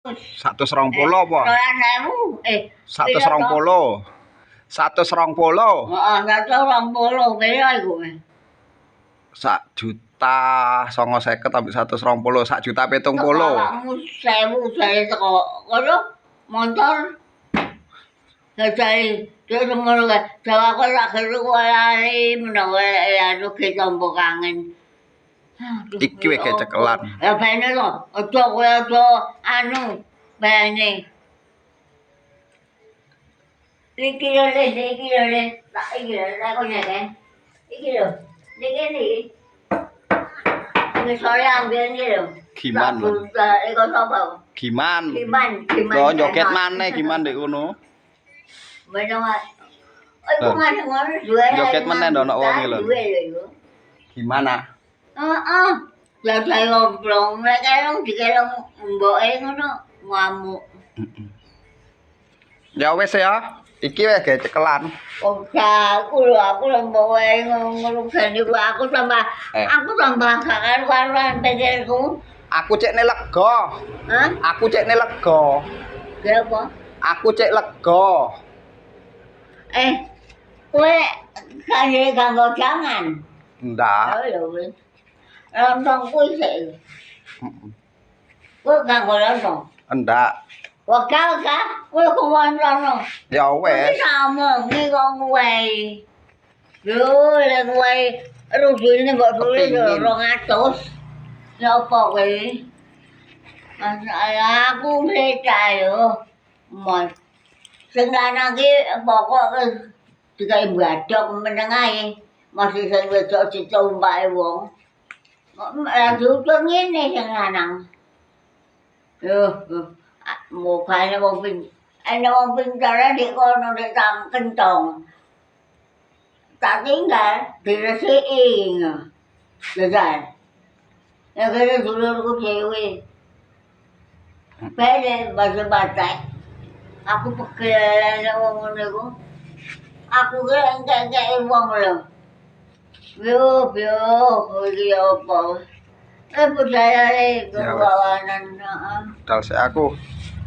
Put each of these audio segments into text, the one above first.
120 apa? 12.000. 120. 120. Heeh, 120 piro iku? 1.950.000 ambek 120, 1.070.000. Kamu 1.000 saya teko kono motor. Jadi dia ngono kae. Jawa kok tak geru lali menawa anu ki tombo kangen. Iki wis kecekelan. Ya bene to. Aja kowe aja anu bene. Iki lho, tak iki lho, tak kok nyake. Iki lho. Iki. Wis sore ambil iki lho. Giman lho. Iko sapa? Giman. Giman. Lho joget maneh Giman ndek kono. Bener Mas. Iku mana ngono duwe. Joget meneh ndono wonge lho. Duwe lho iku. Gimana? Heeh. Ya saya ngobrol, mereka yang dikelong mboke ngono ngamuk. Ya wis ya. Iki wis kecekelan. Oh, aku lho mboke ngono gene aku tambah gak karuan pikirku. Aku cek ne lega. Hah? Aku cek ne lega. Ya apa? Aku cek lega. Kowe kaya ganggo jangan. Ndak. Oh lho wis. Lontong kuwi sik. Kowe ganggo lontong. Ndak. Wakal kowe kuwono. Ya wis. Sama iki kok kowe. Lho, lek kowe rugine mbok tulis 200. Ya apa kowe? Mas aku mleca yo. Mas sing lanang ki pokok dikai badhok meneng ae. Masih sing wedok ditumpake wong. Kok diutung ngene sing lanang. Yo, mukane wong pinter di kono nek tak kentong. Tak tinggal diresiki. Legal. Ya kene dulurku dhewe. Pede basa-basa. Aku pegel wong ngono iku. Aku ki entek-entek wong lho. Yo, iki apa? Budaya kawanan. Dal sik aku.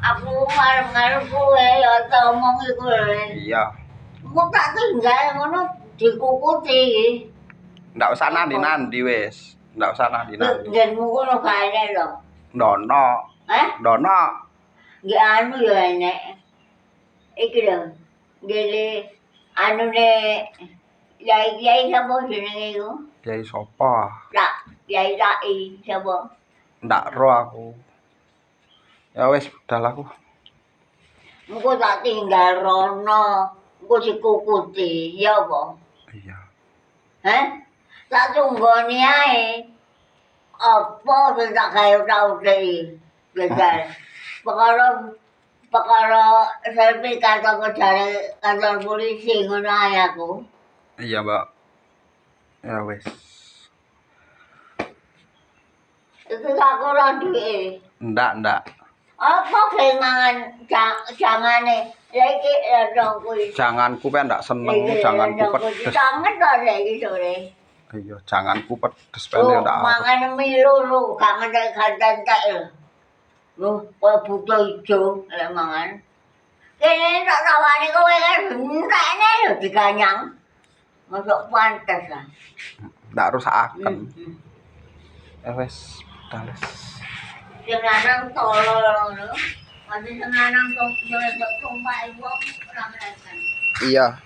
Aku ngarep-ngarep kowe ya omong iku lho. Iya. Kok tak tinggal ngono dikukuti. Ndak usah nandi-nandi wis. Ndak usah nandi-nandi. Genmu kono kae lho. Ndono. Ndono. Nggih anu ya enek. Iki lho. Gele anune yai sapa jenenge iku? Yai sapa? Tak, yai sapa? Ndak ro aku. Ya wis budal aku. Engko tak tinggal rono. Engko dikukuti, ya apa? Iya. Tak tunggoni ae. Apa sing tak gawe tau iki? Begal. Perkara sertifikat apa jare kantor polisi ngono ae aku. Iya, Mbak. Ya wis. Itu aku ora duwe. Ndak. Apa sing mangan jangane? Ya iki dong kuwi. Janganku pe ndak seneng, janganku pedes. Jangan to iki sore. Iya, janganku pedes pene ndak. Mangan mie loro, gak ngentek-ngentek lho. Loh, kok butuh ijo lek mangan. Kene tak tawani kowe kan entekne lho diganyang. Masuk pantes lah. Ndak rusaken. Ya wis, budal wis. Sing lanang tolol ngono. Masih sing lanang tumpake wong ora keren. Iya.